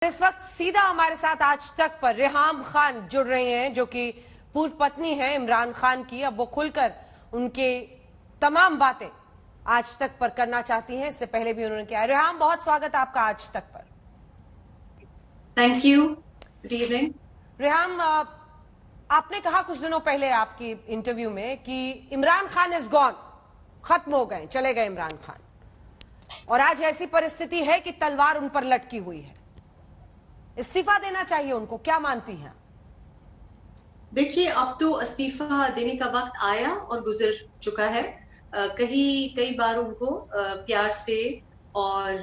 इस वक्त सीधा हमारे साथ आज तक पर रेहाम खान जुड़ रहे हैं, जो कि पूर्व पत्नी है इमरान खान की। अब वो खुलकर उनके तमाम बातें आज तक पर करना चाहती हैं। इससे पहले भी उन्होंने किया। रेहाम, बहुत स्वागत है आपका आज तक पर। Thank you. Good evening. Reham, आपने कहा कुछ दिनों पहले आपकी इंटरव्यू में कि इमरान खान इज गॉन, खत्म हो गए, चले गए इमरान खान, और आज ऐसी परिस्थिति है कि तलवार उन पर लटकी हुई है, इस्तीफा देना चाहिए उनको। क्या मानती हैं? देखिए, अब तो इस्तीफा देने का वक्त आया और गुजर चुका है। कई बार उनको प्यार से और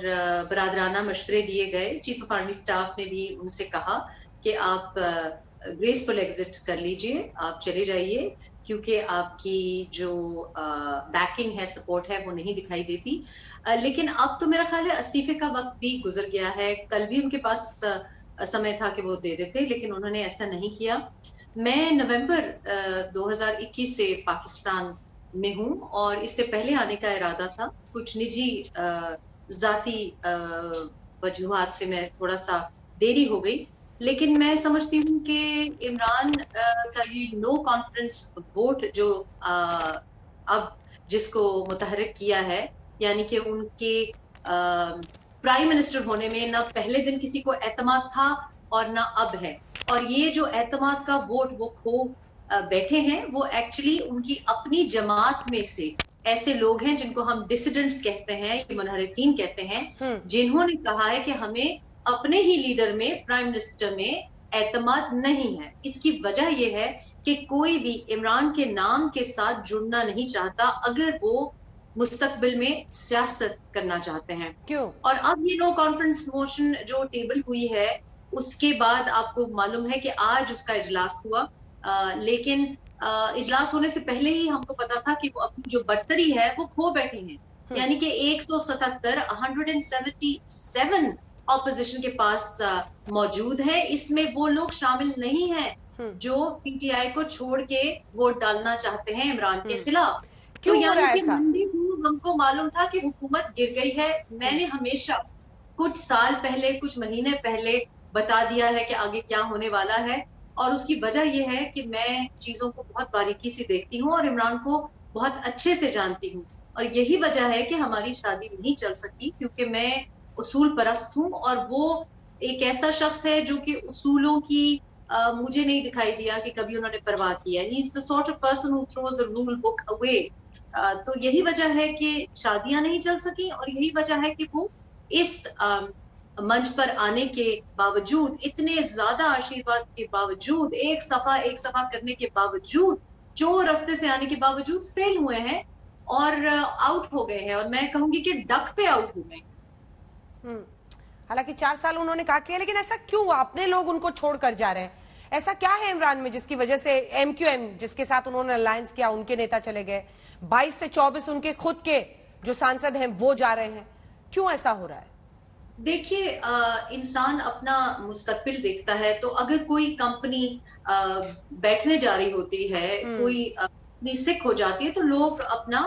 बरादराना मशवरे दिए गए। चीफ ऑफ आर्मी स्टाफ ने भी उनसे कहा कि आप ग्रेसफुल एग्जिट कर लीजिए, आप चले जाइए, क्योंकि आपकी जो बैकिंग है, सपोर्ट है, वो नहीं दिखाई देती। लेकिन अब तो मेरा ख्याल है इस्तीफे का वक्त भी गुजर गया है। कल भी उनके पास समय था कि वो दे देते, लेकिन उन्होंने ऐसा नहीं किया। मैं नवंबर 2021 से पाकिस्तान में हूँ और इससे पहले आने का इरादा था। कुछ निजी जाती वजूहात से मैं थोड़ा सा देरी हो गई, लेकिन मैं समझती हूँ कि इमरान का ये नो कॉन्फिडेंस वोट जो अब जिसको मुतहर्रिक किया है, यानी कि उनके प्राइम मिनिस्टर होने में ना पहले दिन किसी को एतमाद था और ना अब है। और ये जो एतमाद का वोट वो खो बैठे हैं, वो एक्चुअली उनकी अपनी जमात में से ऐसे लोग हैं जिनको हम डिसिडेंट्स कहते हैं, मुनहरिफीन कहते हैं, जिन्होंने कहा है कि हमें अपने ही लीडर में, प्राइम मिनिस्टर में एतमाद नहीं है। इसकी वजह यह है कि कोई भी इमरान के नाम के साथ जुड़ना नहीं चाहता अगर वो मुस्तकबिल में सियासत करना चाहते हैं। क्यों? और अब ये नो कॉन्फ्रेंस मोशन जो टेबल हुई है, उसके बाद आपको मालूम है कि आज उसका इजलास हुआ। लेकिन इजलास होने से पहले ही हमको पता था कि वो अपनी जो बर्तरी है वो खो बैठे हैं। यानी कि 177 ऑपोजिशन के पास मौजूद है। इसमें वो लोग शामिल नहीं हैं जो पीटीआई को छोड़ के वोट डालना चाहते हैं इमरान के खिलाफ। तो यानी कि मंडे को हमको मालूम था कि हुकूमत गिर गई है। मैंने हमेशा कुछ साल पहले, कुछ महीने पहले बता दिया है कि आगे क्या होने वाला है, और उसकी वजह यह है कि मैं चीजों को बहुत बारीकी से देखती हूँ और इमरान को बहुत अच्छे से जानती हूँ। और यही वजह है कि हमारी शादी नहीं चल सकी, क्योंकि मैं उसूल परस्त हूँ और वो एक ऐसा शख्स है जो कि उसूलों की मुझे नहीं दिखाई दिया कि कभी उन्होंने परवाह किया। He is the sort of person who throws the rule book away. तो यही वजह है कि शादियां नहीं चल सकी, और यही वजह है कि वो इस मंच पर आने के बावजूद, इतने ज्यादा आशीर्वाद के बावजूद, एक सफा करने के बावजूद, जो रास्ते से आने के बावजूद फेल हुए हैं और आउट हो गए हैं। और मैं कहूंगी कि डक पे आउट हुए हैं। हालांकि 4 साल उन्होंने काट लिया, लेकिन ऐसा क्यों? अपने लोग उनको छोड़कर जा रहे हैं। ऐसा क्या है इमरान में जिसकी वजह से एमक्यूएम, जिसके साथ उन्होंने अलायंस किया, उनके नेता चले गए, 22 से 24 उनके खुद के जो सांसद हैं वो जा रहे हैं? क्यों ऐसा हो रहा है? देखिए, इंसान अपना मुस्तकबिल देखता है। तो अगर कोई कंपनी बैठने जा रही होती है, कोई अपनी सिक हो जाती है, तो लोग अपना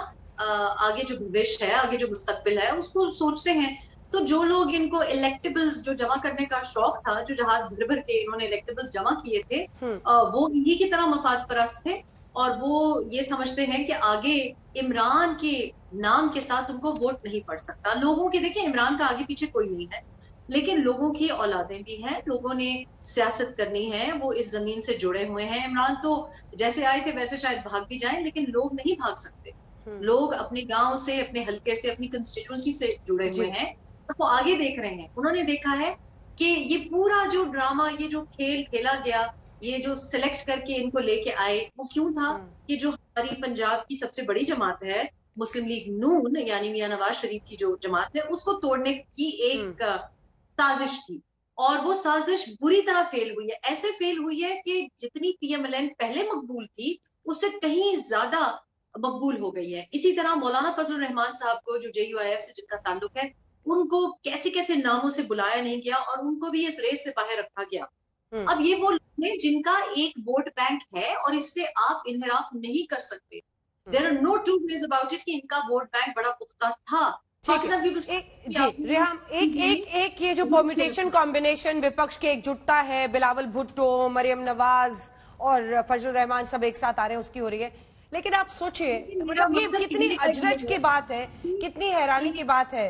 आगे जो भविष्य है, आगे जो मुस्तकबिल है, उसको सोचते हैं। तो जो लोग इनको इलेक्टेबल्स जो जमा करने का शौक था, जो जहाज भर भर के इन्होंने इलेक्टेबल्स जमा किए थे, वो इन्हीं की तरह मफाद परस्त थे, और वो ये समझते हैं कि आगे इमरान के नाम के साथ उनको वोट नहीं पड़ सकता। लोगों के, देखिए, इमरान का आगे पीछे कोई नहीं है, लेकिन लोगों की औलादें भी हैं, लोगों ने सियासत करनी है, वो इस जमीन से जुड़े हुए हैं। इमरान तो जैसे आए थे वैसे शायद भाग भी जाएं, लेकिन लोग नहीं भाग सकते। लोग अपने गांव से, अपने हल्के से, अपनी कंस्टिट्यूंसी से जुड़े हुए हैं, तो वो आगे देख रहे हैं। उन्होंने देखा है कि ये पूरा जो ड्रामा, ये जो खेल खेला गया, ये जो सिलेक्ट करके इनको लेके आए, वो क्यों था कि जो हमारी पंजाब की सबसे बड़ी जमात है, मुस्लिम लीग नून, यानी मियां नवाज शरीफ की जो जमात है, उसको तोड़ने की एक साजिश थी। और वो साजिश बुरी तरह फेल हुई है। ऐसे फेल हुई है कि जितनी पीएमएलएन पहले मकबूल थी, उससे कहीं ज्यादा मकबूल हो गई है। इसी तरह मौलाना फजलुर रहमान साहब को, जो जेयूआईएफ से जिनका ताल्लुक है, उनको कैसे कैसे नामों से बुलाया नहीं गया और उनको भी इस रेस से बाहर रखा गया। अब ये वो लोग हैं जिनका एक वोट बैंक है और इससे आप इनहराफ नहीं कर सकते। There are no two ways about it कि इनका वोट बैंक बड़ा पुख्ता था, ठीक है। जी रेहाम, एक ये जो परम्यूटेशन कॉम्बिनेशन विपक्ष की एकजुटता है, बिलावल भुट्टो, मरियम नवाज और फजल रहमान सब एक साथ आ रहे हैं, उसकी हो रही है। लेकिन आप सोचिए, मतलब ये कितनी अजरज की बात है, कितनी हैरानी की बात है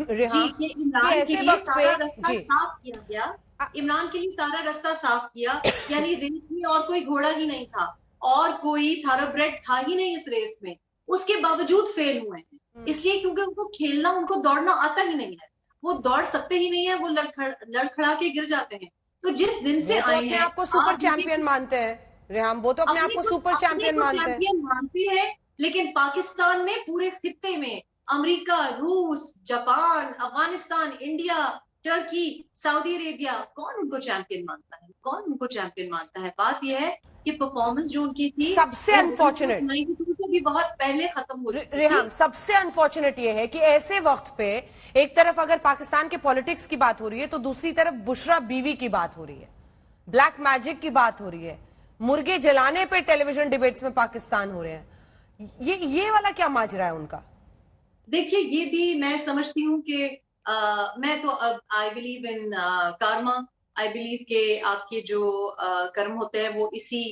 रेहाम, कि ऐसे वक्त पे जी साफ किया गया, इमरान के लिए सारा रास्ता साफ किया, यानी रेस में और कोई घोड़ा ही नहीं था और कोई थारोब्रेड था ही नहीं इस रेस में, उसके बावजूद फेल हुए हैं। इसलिए क्योंकि उनको खेलना, उनको दौड़ना आता ही नहीं है, वो दौड़ सकते ही नहीं है, वो लड़खड़ा के गिर जाते हैं। तो जिस दिन से आए हैं, आपको सुपर चैंपियन मानते हैं रेहाम, वो तो अपने आप को सुपर चैंपियन मानते हैं, लेकिन पाकिस्तान में, पूरे खित्ते में, अमेरिका, रूस, Japan, Afghanistan, India, Turkey, Saudi Arabia, कौन उनको चैंपियन मानता है? कौन उनको चैंपियन मानता है? बात यह है कि परफॉर्मेंस जो उनकी थी सबसे अनफॉर्चुनेट, 92 से भी बहुत पहले खत्म हो चुकी रेहाम, सबसे अनफॉर्चुनेट ये है कि ऐसे वक्त पे एक तरफ अगर पाकिस्तान के पॉलिटिक्स की बात हो रही है तो दूसरी तरफ बुशरा बीवी की बात हो रही है, ब्लैक मैजिक की बात हो रही है, मुर्गे जलाने पे टेलीविजन डिबेट्स में पाकिस्तान हो रहे हैं। ये वाला क्या माजरा है उनका? देखिए, ये भी मैं समझती हूँ कि मैं तो अब I believe in Karma, I believe के आपके जो कर्म होते हैं वो इसी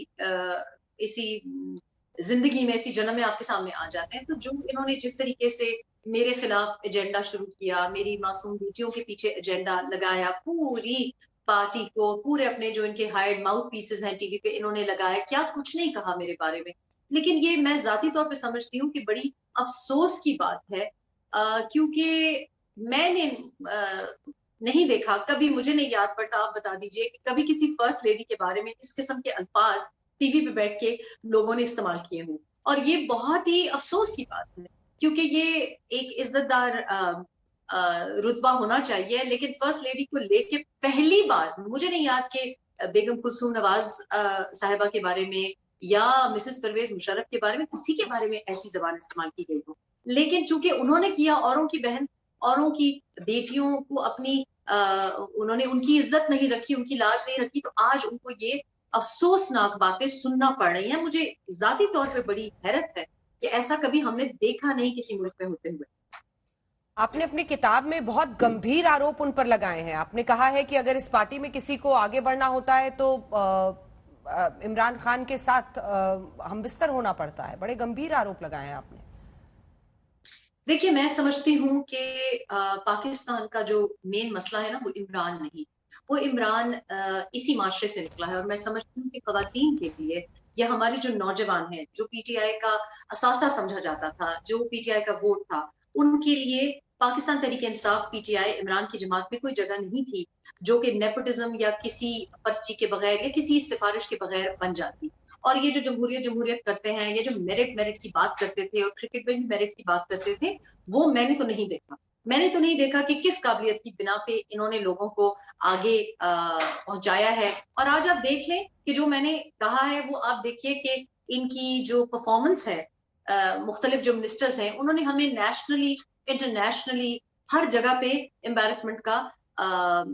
जिंदगी में, इसी जन्म में आपके सामने आ जाते हैं। तो जो इन्होंने जिस तरीके से मेरे खिलाफ एजेंडा शुरू किया, मेरी मासूम बेटियों के पीछे एजेंडा लगाया, पूरी पार्टी को, पूरे अपने जो इनके हायर्ड माउथ पीसेस हैं टीवी पे, इन्होंने लगाया, क्या कुछ नहीं कहा मेरे बारे में। लेकिन ये मैं जाती तौर पे समझती हूँ कि बड़ी अफसोस की बात है, क्योंकि मैंने नहीं देखा कभी, मुझे नहीं याद पड़ता, आप बता दीजिए कि कभी किसी फर्स्ट लेडी के बारे में इस किस्म के अल्फाज टीवी पे बैठ के लोगों ने इस्तेमाल किए हों। और ये बहुत ही अफसोस की बात है, क्योंकि ये एक इज्जतदार रुतबा होना चाहिए, लेकिन फर्स्ट लेडी को लेके पहली बार मुझे नहीं याद कि बेगम कुलसूम नवाज साहिबा के बारे में या मिसेस परवेज मुशर्रफ के बारे में, किसी के बारे में ऐसी जबान इस्तेमाल की गई हो। लेकिन चूंकि उन्होंने किया, औरों की बहन, औरों की बेटियों को अपनी उन्होंने उनकी इज्जत नहीं रखी, उनकी लाज नहीं रखी, तो आज उनको ये अफसोसनाक बातें सुनना पड़ रही हैं। मुझे जाती तौर पे बड़ी हैरत है कि ऐसा कभी हमने देखा नहीं किसी मुल्क में होते हुए। आपने अपनी किताब में बहुत गंभीर आरोप उन पर लगाए हैं। आपने कहा है कि अगर इस पार्टी में किसी को आगे बढ़ना होता है तो इमरान खान के साथ हमबिस्तर होना पड़ता है। बड़े गंभीर आरोप लगाए हैं आपने। देखिए, मैं समझती हूँ कि पाकिस्तान का जो मेन मसला है ना, वो इमरान नहीं, वो इमरान इसी माशरे से निकला है। और मैं समझती हूँ कि खवातीन के लिए, या हमारे जो नौजवान हैं, जो पीटीआई का असासा समझा जाता था, जो पीटीआई का वोट था, उनके लिए पाकिस्तान तहरीक इंसाफ, पीटीआई, इमरान की जमात में कोई जगह नहीं थी जो कि नेपोटिज्म या किसी पर्ची के बगैर या किसी सिफारिश के बगैर बन जाती। और ये जो जमहूरियत करते हैं, ये जो मेरिट की बात करते थे और क्रिकेट में भी मेरिट की बात करते थे, वो मैंने तो नहीं देखा। मैंने तो नहीं देखा कि किस काबिलियत की बिना पे इन्होंने लोगों को आगे पहुंचाया है। और आज आप देख लें कि जो मैंने कहा है वो आप देखिए कि इनकी जो परफॉर्मेंस है, मुख्तलिफ जो मिनिस्टर्स हैं, उन्होंने हमें नेशनली, इंटरनेशनली हर जगह पे एम्बैरेसमेंट का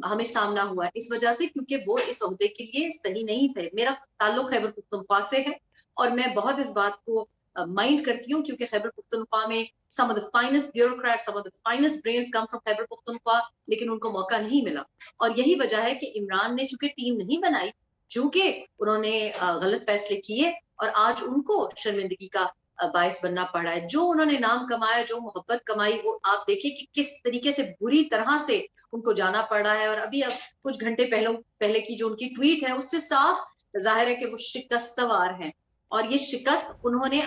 हमें सामना हुआ है, इस वजह से क्योंकि वो इस ओहदे के लिए सही नहीं थे। मेरा ताल्लुक खैबर पख्तूनख्वा से है और मैं बहुत इस बात को माइंड करती हूँ, क्योंकि खैबर पख्तूनख्वा में some of the finest bureaucrats, some of the finest brains come from Khyber Pakhtunkhwa, लेकिन उनको मौका नहीं मिला। और यही वजह है कि इमरान ने चूंकि टीम नहीं बनाई, चूंकि उन्होंने गलत फैसले किए, और आज उनको शर्मिंदगी का बायस बनना पड़ा है। जो उन्होंने नाम कमाया, जो मोहब्बत कमाई, वो आप देखिए कि किस तरीके से बुरी तरह से उनको जाना पड़ा है। और अभी अब कुछ घंटे पहले की जो उनकी ट्वीट है, उससे साफ जाहिर है कि वो शिकस्तवार हैं। और ये शिकस्त उन्होंने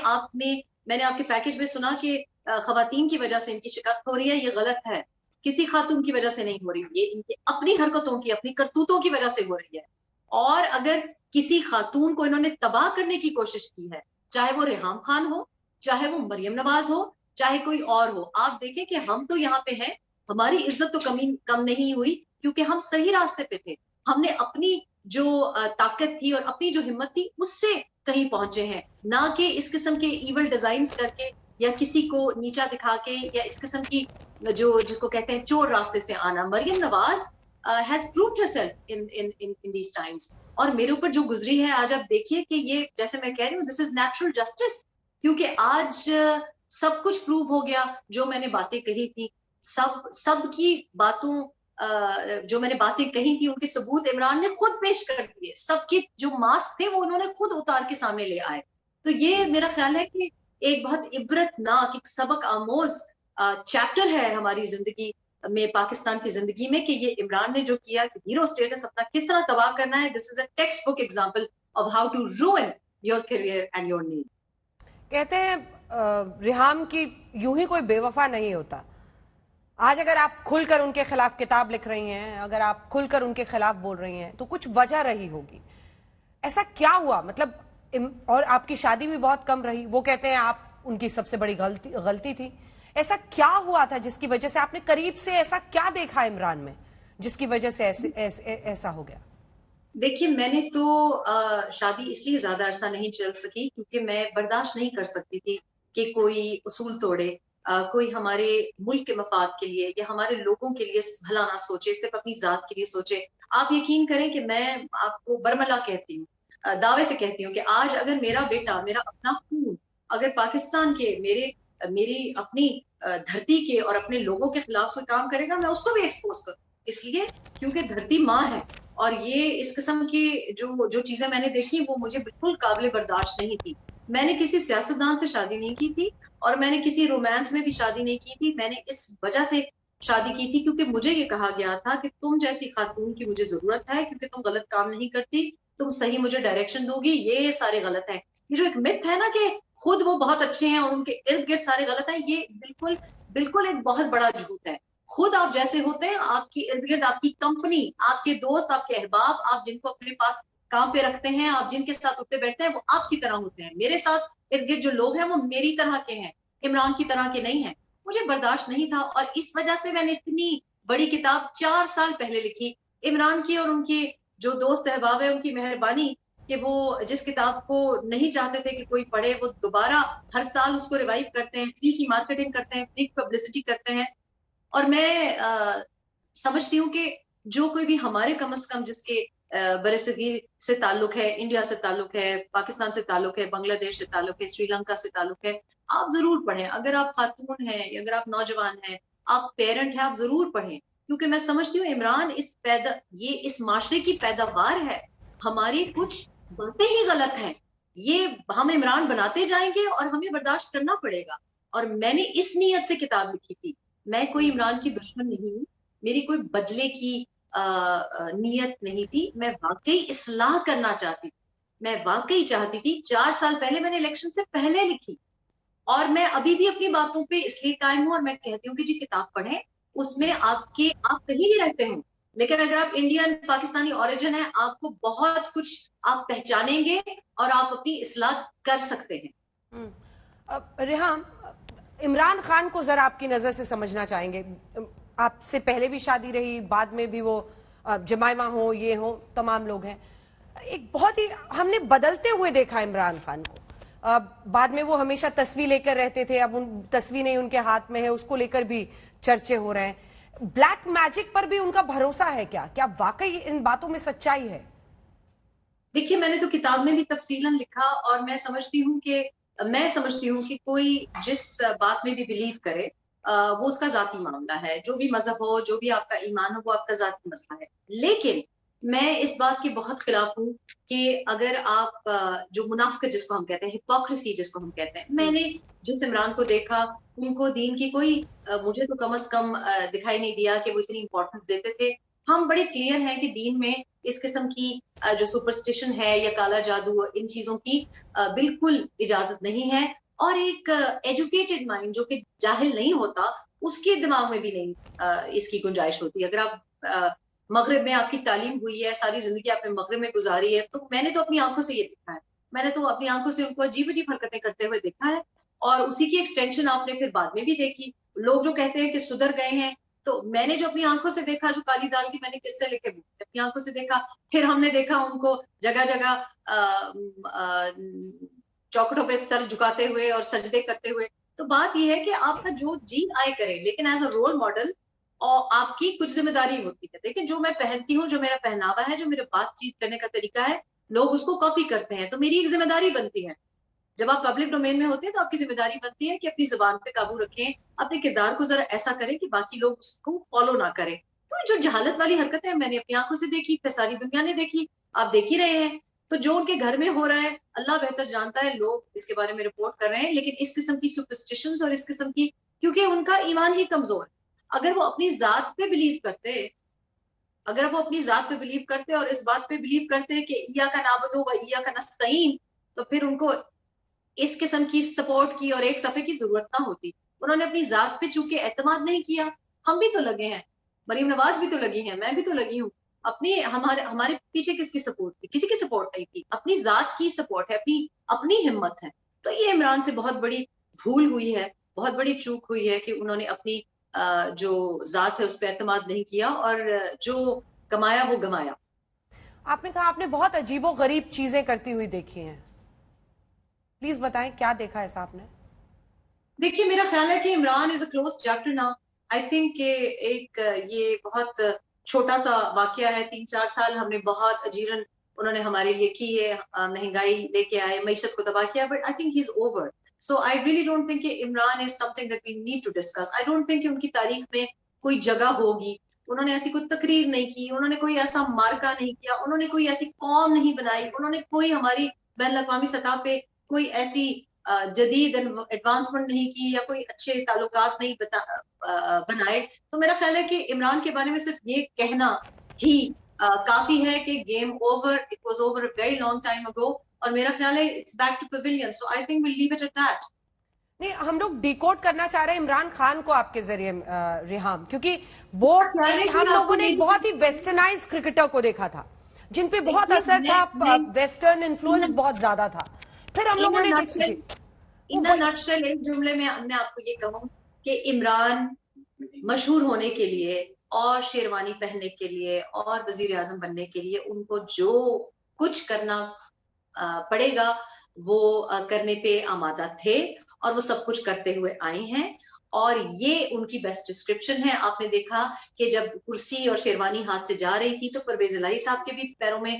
मैंने आपके पैकेज में सुना कि खवातीन की वजह से इनकी शिकस्त हो रही है। ये गलत है, किसी खातून की वजह से नहीं हो रही, ये इनकी अपनी हरकतों की, अपनी करतूतों की वजह से हो रही है। और अगर किसी खातून को इन्होंने तबाह करने की कोशिश की है, चाहे वो रेहाम खान हो, चाहे वो मरियम नवाज हो, चाहे कोई और हो, आप देखें कि हम तो यहाँ पे हैं, हमारी इज्जत तो कम नहीं हुई, क्योंकि हम सही रास्ते पे थे। हमने अपनी जो ताकत थी और अपनी जो हिम्मत थी, उससे कहीं पहुंचे हैं, ना कि इस किस्म के इवल डिजाइन करके या किसी को नीचा दिखा के, या इस किस्म की जो जिसको कहते हैं चोर रास्ते से आना। Maryam Nawaz has proved herself in these times, और मेरे ऊपर जो गुजरी है आज, आप देखिए कि ये, जैसे मैं कह रही हूँ, दिस इज नेचुरल जस्टिस, क्योंकि आज सब कुछ प्रूव हो गया, जो मैंने बातें कही थी, सब की बातों जो मैंने बातें कही थी उनके सबूत इमरान ने खुद पेश कर दिए, सबके जो मास्क थे वो उन्होंने खुद उतार के सामने ले आए। तो ये मेरा ख्याल है कि एक बहुत इबरतनाक, एक सबक आमोज चैप्टर है हमारी जिंदगी में, पाकिस्तान की जिंदगी में, कि ये इमरान ने जो किया कि हीरो स्टेटस अपना किस तरह तबाह करना है। This is a textbook example of how to ruin your career and your name. कहते हैं रिहाम की यूं ही कोई बेवफा नहीं होता। आज अगर आप खुलकर उनके खिलाफ किताब लिख रही हैं, अगर आप खुलकर उनके खिलाफ बोल रही हैं, तो कुछ वजह रही होगी। ऐसा क्या हुआ? मतलब और आपकी शादी भी बहुत कम रही, वो कहते हैं आप उनकी सबसे बड़ी गलती थी। ऐसा क्या हुआ था जिसकी वजह से आपने करीब से ऐसा क्या देखा इमरान में जिसकी वजह से ऐसा हो गया? देखिए, मैंने तो शादी इसलिए ज्यादा अरसा नहीं चल सकी क्योंकि मैं बर्दाश्त नहीं कर सकती थी कि कोई उसूल तोड़े, कोई हमारे मुल्क के मफाद के लिए या हमारे लोगों के लिए भला ना सोचे, सिर्फ अपनी जात के लिए सोचे। आप यकीन करें कि मैं आपको बरमला कहती हूँ, दावे से कहती हूँ कि आज अगर मेरा बेटा, मेरा अपना खून, अगर पाकिस्तान के मेरी अपनी धरती के और अपने लोगों के खिलाफ कोई काम करेगा, मैं उसको भी एक्सपोज करूँ, इसलिए क्योंकि धरती माँ है। और ये इस किस्म की जो चीजें मैंने देखी वो मुझे बिल्कुल काबिल बर्दाश्त नहीं थी। मैंने किसी सियासतदान से शादी नहीं की थी और मैंने किसी रोमांस में भी शादी नहीं की थी। मैंने इस वजह से शादी की थी क्योंकि मुझे ये कहा गया था कि तुम जैसी खातून की मुझे जरूरत है, क्योंकि तुम गलत काम नहीं करती, तुम सही मुझे डायरेक्शन दोगी, ये सारे गलत है। ये जो एक मिथ है ना कि खुद वो बहुत अच्छे हैं और उनके इर्द गिर्द सारे गलत है, ये बिल्कुल बिल्कुल एक बहुत बड़ा झूठ है। खुद आप जैसे होते हैं, आपकी इर्द गिर्द आपकी कंपनी, आपके दोस्त, आपके अहबाब, आप जिनको अपने पास काम पे रखते हैं, आप जिनके साथ उठते बैठते हैं, वो आपकी तरह होते हैं। मेरे साथ इर्द गिर्द जो लोग हैं वो मेरी तरह के हैं, इमरान की तरह के नहीं है। मुझे बर्दाश्त नहीं था और इस वजह से मैंने इतनी बड़ी किताब 4 साल पहले लिखी। इमरान की और उनकी जो दोस्त अहबाब है उनकी मेहरबानी कि वो जिस किताब को नहीं चाहते थे कि कोई पढ़े, वो दोबारा हर साल उसको रिवाइव करते हैं, फ्री की मार्केटिंग करते हैं, फ्री पब्लिसिटी करते हैं। और मैं समझती हूँ कि जो कोई भी हमारे कम अज कम जिसके बरसगीर से ताल्लुक है, इंडिया से ताल्लुक है, पाकिस्तान से ताल्लुक है, बांग्लादेश से ताल्लुक है, श्रीलंका से ताल्लुक है, आप जरूर पढ़ें। अगर आप खातून हैं, अगर आप नौजवान हैं, आप पेरेंट हैं, आप जरूर पढ़ें, क्योंकि मैं समझती हूँ इमरान ये इस माशरे की पैदावार है। हमारी कुछ बातें ही गलत हैं, ये हम इमरान बनाते जाएंगे और हमें बर्दाश्त करना पड़ेगा। और मैंने इस नीयत से किताब लिखी थी, मैं कोई इमरान की दुश्मन नहीं हूँ, मेरी कोई बदले की नीयत नहीं थी, मैं वाकई इस्लाह करना चाहती थी, मैं वाकई चाहती थी। 4 साल पहले मैंने इलेक्शन से पहले लिखी और मैं अभी भी अपनी बातों पे इसलिए कायम हूँ और मैं कहती हूँ कि जी किताब पढ़ें, उसमें आप कहीं भी रहते हो, लेकिन अगर आप इंडियन पाकिस्तानी ओरिजिन है, आपको बहुत कुछ आप पहचानेंगे और आप अपनी इस्लाह कर सकते हैं। रेहाम, इमरान खान को जरा आपकी नजर से समझना चाहेंगे। आपसे पहले भी शादी रही, बाद में भी वो जमाइमा हो, ये हो, तमाम लोग हैं। एक बहुत ही हमने बदलते हुए देखा इमरान खान को। बाद में वो हमेशा तस्वीर लेकर रहते थे, अब उन तस्वीर नहीं उनके हाथ में है, उसको लेकर भी चर्चे हो रहे हैं। ब्लैक मैजिक पर भी उनका भरोसा है क्या? क्या वाकई इन बातों में सच्चाई है? देखिए, मैंने तो किताब में भी तफसीलन लिखा और मैं समझती हूँ कि कोई जिस बात में भी बिलीव करे वो उसका जाती मामला है। जो भी मजहब हो, जो भी आपका ईमान हो, वो आपका जाती मसला है। लेकिन मैं इस बात के बहुत खिलाफ हूँ कि अगर आप जो मुनाफिकत जिसको हम कहते हैं, हिपोक्रेसी जिसको हम कहते हैं, मैंने जिस इमरान को देखा उनको दीन की कोई मुझे तो कम से कम दिखाई नहीं दिया कि वो इतनी इंपॉर्टेंस देते थे। हम बड़े क्लियर हैं कि दीन में इस किस्म की जो सुपरस्टिशन है या काला जादू, इन चीजों की बिल्कुल इजाजत नहीं है। और एक एजुकेटेड माइंड जो कि जाहिल नहीं होता, उसके दिमाग में भी नहीं इसकी गुंजाइश होती। अगर आप मगरिब में आपकी तालीम हुई है, सारी जिंदगी आपने मगरिब में गुजारी है, तो मैंने तो अपनी आंखों से ये देखा है, मैंने तो अपनी आंखों से उनको अजीब अजीब हरकतें करते हुए देखा है। और उसी की एक्सटेंशन आपने फिर बाद में भी देखी। लोग जो कहते हैं कि सुधर गए हैं, तो मैंने जो अपनी आंखों से देखा, जो काली दाल की मैंने किस्से लिखे अपनी आंखों से देखा। फिर हमने देखा उनको जगह जगह चौखटों पे सर झुकाते हुए और सजदे करते हुए। तो बात यह है कि आपका जो जी आए करे, लेकिन एज अ रोल मॉडल और आपकी कुछ जिम्मेदारी होती है। देखिए, जो मैं पहनती हूँ, जो मेरा पहनावा है, जो मेरा बातचीत करने का तरीका है, लोग उसको कॉपी करते हैं, तो मेरी एक जिम्मेदारी बनती है جب آپ پبلک ڈومین میں ہوتے ہیں تو آپ کی ذمہ داری بنتی ہے کہ اپنی زبان پہ قابو رکھیں, اپنے کردار کو ذرا ایسا کریں کہ باقی لوگ اس کو فالو نہ کریں. تو جو جہالت والی حرکت ہے میں نے اپنی آنکھوں سے دیکھی, پھر ساری دنیا نے دیکھی, آپ دیکھ ہی رہے ہیں. تو جو ان کے گھر میں ہو رہا ہے اللہ بہتر جانتا ہے, لوگ اس کے بارے میں رپورٹ کر رہے ہیں, لیکن اس قسم کی سپرسٹیشنز اور اس قسم کی, کیونکہ ان کا ایمان ہی کمزور ہے. اگر وہ اپنی ذات پہ بلیو کرتے, اگر وہ اپنی ذات پہ بلیو کرتے اور اس بات پہ بلیو کرتے کہ ایاک نعبد و ایاک نستعین, تو پھر ان کو اس قسم کی سپورٹ کی اور ایک صفحے کی ضرورت نہ ہوتی. انہوں نے اپنی ذات پہ چونکہ اعتماد نہیں کیا. ہم بھی تو لگے ہیں, مریم نواز بھی تو لگی ہیں, میں بھی تو لگی ہوں. اپنی ہمارے پیچھے کس کی سپورٹ تھی؟ کسی کی سپورٹ نہیں تھی, اپنی ذات کی سپورٹ ہے, اپنی ہمت ہے. تو یہ عمران سے بہت بڑی بھول ہوئی ہے, بہت بڑی چوک ہوئی ہے کہ انہوں نے اپنی جو ذات ہے اس پہ اعتماد نہیں کیا اور جو کمایا وہ گمایا. آپ نے کہا آپ نے بہت عجیب و غریب چیزیں کرتی ہوئی دیکھی ہیں, پلیز بتائیں کیا دیکھا ایسا آپ نے؟ دیکھیے میرا خیال ہے کہ عمران از اے کلوز چیپٹر نا. آئی تھنک کہ ایک یہ بہت چھوٹا سا واقعہ ہے. 3-4 سال ہم نے بہت اجیرن انہوں نے ہمارے لیے کی ہے, مہنگائی لے کے آئے, معیشت کو تباہ کیا, but I think he is over. So I really don't think کہ Imran is something that we need to discuss. I don't think کہ ان کی تاریخ میں کوئی جگہ ہوگی. انہوں نے ایسی کوئی تقریر نہیں کی, انہوں نے کوئی ایسا مارکا نہیں کیا, انہوں نے کوئی ایسی قوم نہیں بنائی, انہوں نے کوئی ہماری بین الاقوامی سطح پہ کوئی ایسی جدید ایڈوانسمنٹ نہیں کی یا کوئی اچھے تعلقات نہیں بنائے. تو میرا خیال ہے کہ عمران کے بارے میں صرف یہ کہنا ہی کافی ہے کہ game over, it was over a very long time ago, اور میرا خیال ہے it's back to pavilion. So I think we'll leave it at that. نہیں, ہم لوگ ڈیکوڈ کرنا چاہ رہے ہیں عمران خان کو آپ کے ذریعے ریحام, کیونکہ وہ ہم لوگوں نے ایک بہت ہی ویسٹرنائز کرکٹر کو دیکھا تھا جن پہ بہت اثر تھا, ویسٹرن انفلوئنس بہت زیادہ تھا. پھر ہم لوگوں نے نٹشل ایک جملے میں آپ کو یہ کہوں کہ عمران مشہور ہونے کے لیے اور شیروانی پہننے کے لیے اور وزیر اعظم بننے کے لیے ان کو جو کچھ کرنا پڑے گا وہ کرنے پہ آمادہ تھے, اور وہ سب کچھ کرتے ہوئے آئے ہیں. اور یہ ان کی بیسٹ ڈسکرپشن ہے. آپ نے دیکھا کہ جب کرسی اور شیروانی ہاتھ سے جا رہی تھی تو پرویز الہی صاحب کے بھی پیروں میں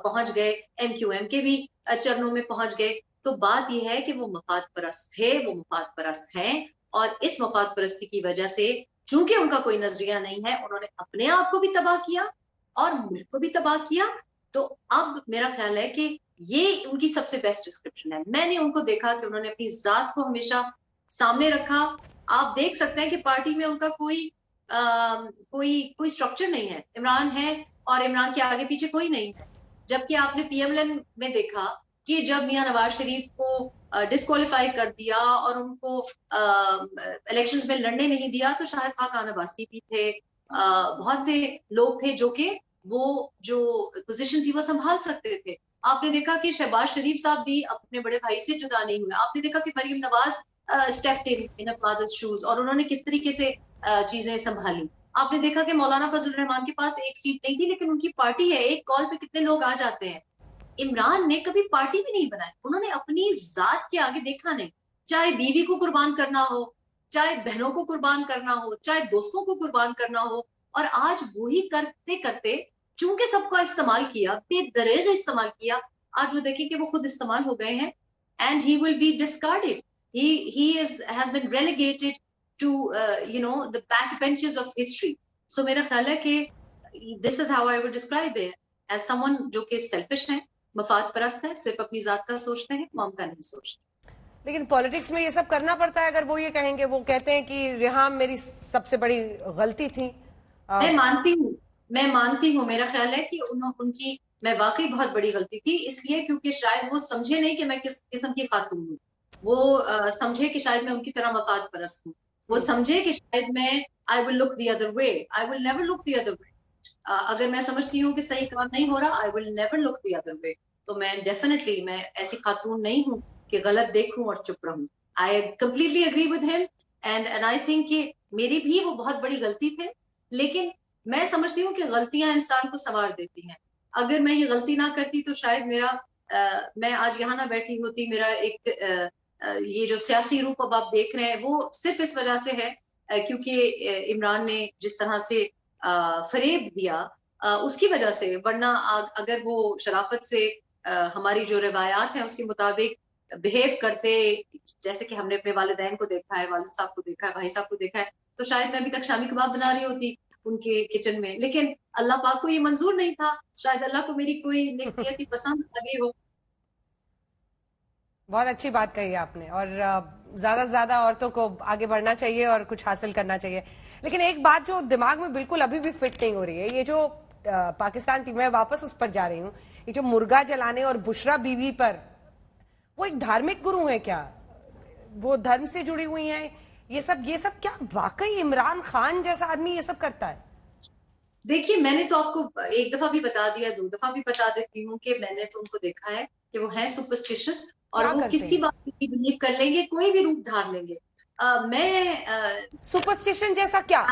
پہنچ گئے, ایم کیو ایم کے بھی چرنوں میں پہنچ گئے. تو بات یہ ہے کہ وہ مفاد پرست تھے, وہ مفاد پرست ہیں, اور اس مفاد پرستی کی وجہ سے چونکہ ان کا کوئی نظریہ نہیں ہے, انہوں نے اپنے آپ کو بھی تباہ کیا اور ملک کو بھی تباہ کیا. تو اب میرا خیال ہے کہ یہ ان کی سب سے بیسٹ ڈسکرپشن ہے. میں نے ان کو دیکھا کہ انہوں نے اپنی ذات کو ہمیشہ سامنے رکھا. آپ دیکھ سکتے ہیں کہ پارٹی میں ان کا کوئی سٹرکچر نہیں ہے. عمران ہے اور عمران کے آگے پیچھے کوئی نہیں ہے. جبکہ آپ نے پی ایم ایل میں دیکھا کہ جب میاں نواز شریف کو ڈسکوالیفائی کر دیا اور ان کو الیکشنز میں لڑنے نہیں دیا, تو شاہد خاقان عباسی بھی تھے, بہت سے لوگ تھے جو کہ وہ جو پوزیشن تھی وہ سنبھال سکتے تھے. آپ نے دیکھا کہ شہباز شریف صاحب بھی اپنے بڑے بھائی سے جدا نہیں ہوئے. آپ نے دیکھا کہ مریم نواز اسٹیپڈ ان فادرز شوز, اور انہوں نے کس طریقے سے چیزیں سنبھالی. آپ نے دیکھا کہ مولانا فضل الرحمان کے پاس ایک سیٹ نہیں تھی, لیکن ان کی پارٹی ہے, ایک کال پہ کتنے لوگ آ جاتے ہیں. عمران نے کبھی پارٹی بھی نہیں بنائی. انہوں نے اپنی ذات کے آگے دیکھا نہیں, چاہے بیوی کو قربان کرنا ہو, چاہے بہنوں کو قربان کرنا ہو, چاہے دوستوں کو قربان کرنا ہو. اور آج وہی کرتے کرتے چونکہ سب کا استعمال کیا, بے دریغ استعمال کیا, آج وہ دیکھیں کہ وہ خود استعمال ہو گئے ہیں. And he will be discarded. He has been relegated to the back benches of history. So میرا خیال ہے کہ this is how I would describe it as someone جو کہ selfish ہے, مفاد پرست ہے, صرف اپنی ذات کا سوچتے ہیں, قوم کا نہیں سوچتے. لیکن پالیٹکس میں یہ سب کرنا پڑتا ہے. اگر وہ یہ کہیں گے, وہ کہتے ہیں کہ ریحام میری سب سے بڑی غلطی تھی. میں مانتی ہوں. میرا خیال ہے کہ ان کی میں واقعی بہت بڑی غلطی تھی, اس لیے کیونکہ شاید وہ سمجھے نہیں کہ میں کس قسم کی خاتون ہوں. وہ سمجھے کہ شاید میں ان کی طرح مفاد پرست ہوں. وہ سمجھے کہ شاید میں I will look the other way. I will never look the other way. اگر میں سمجھتی ہوں کہ صحیح کام نہیں ہو رہا, I will never look the other way. تو میں ڈیفینیٹلی میں ایسی خاتون نہیں ہوں کہ غلط دیکھوں اور چپ رہوں. I completely agree with him and I think کہ میری بھی وہ بہت بڑی غلطی تھے, لیکن میں سمجھتی ہوں کہ غلطیاں انسان کو سنوار دیتی ہیں. اگر میں یہ غلطی نہ کرتی تو شاید میں آج یہاں نہ بیٹھی ہوتی. میرا ایک یہ جو سیاسی روپ اب آپ دیکھ رہے ہیں وہ صرف اس وجہ سے ہے کیونکہ عمران نے جس طرح سے فریب دیا اس کی وجہ سے. ورنہ اگر وہ شرافت سے ہماری جو روایات ہیں اس کے مطابق बिहेव करते जैसे कि हमने अपने वालिदैन को देखा है, वालिद साहब को देखा है, भाई साहब को देखा है, तो शायद मैं अभी तक शामी कबाब बना रही होती उनके किचन में। लेकिन अल्लाह पाक को ये मंजूर नहीं था, शायद अल्लाह को मेरी कोई नेकियत ही पसंद आ गई हो। बहुत अच्छी बात कही आपने, और ज्यादा से ज्यादा औरतों को आगे बढ़ना चाहिए और कुछ हासिल करना चाहिए। लेकिन एक बात जो दिमाग में बिल्कुल अभी भी फिट नहीं हो रही है, ये जो पाकिस्तान की, मैं वापस उस पर जा रही हूँ, ये जो मुर्गा जलाने और बुशरा बीवी पर, वो एक धार्मिक गुरु है क्या? वो धर्म से जुड़ी हुई हैं? ये सब क्या वाकई इमरान खान जैसा आदमी ये सब करता है? देखिए, मैंने तो आपको एक दफा भी बता दिया, 2 दफा भी बता देती हूँ कि मैंने तो उनको देखा है कि वो हैं सुपरस्टिशियस, और क्या वो करते किसी हैं? बात में बिलीव कर लेंगे, कोई भी रूप धार लेंगे। मैं सुपरस्टिशन जैसा क्या?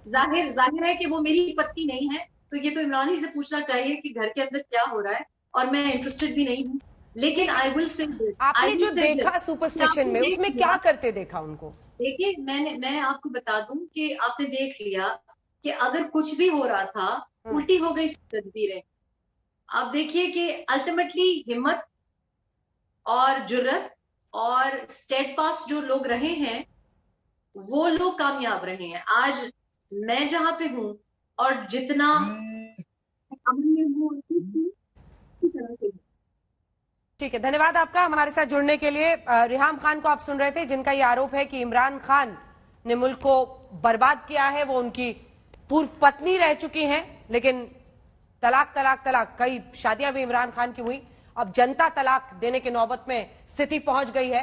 जाहिर है कि वो मेरी पत्नी नहीं है, तो ये तो इमरान ही से पूछना चाहिए कि घर के अंदर क्या हो रहा है, और मैं इंटरेस्टेड भी नहीं हूँ। लेकिन आई विल से दिस, आपने जो देखा सुपरस्टिशन में, उसमें क्या करते देखा उनको? देखिए, मैं आपको बता दूं कि आपने देख लिया कि अगर कुछ भी हो रहा था, उल्टी हो गई तदबीरें। आप देखिए कि अल्टीमेटली हिम्मत और जुर्रत और स्टेडफास्ट जो लोग रहे हैं, वो लोग कामयाब रहे हैं। आज मैं जहां पे हूं और जितना अमन में हूं, उसी तरह से। ठीक है, धन्यवाद आपका हमारे साथ जुड़ने के लिए। रिहाम खान को आप सुन रहे थे, जिनका ये आरोप है कि इमरान खान ने मुल्क को बर्बाद किया है। वो उनकी पूर्व पत्नी रह चुकी हैं, लेकिन तलाक तलाक तलाक, कई शादियां भी इमरान खान की हुई। अब जनता तलाक देने की नौबत में स्थिति पहुंच गई है।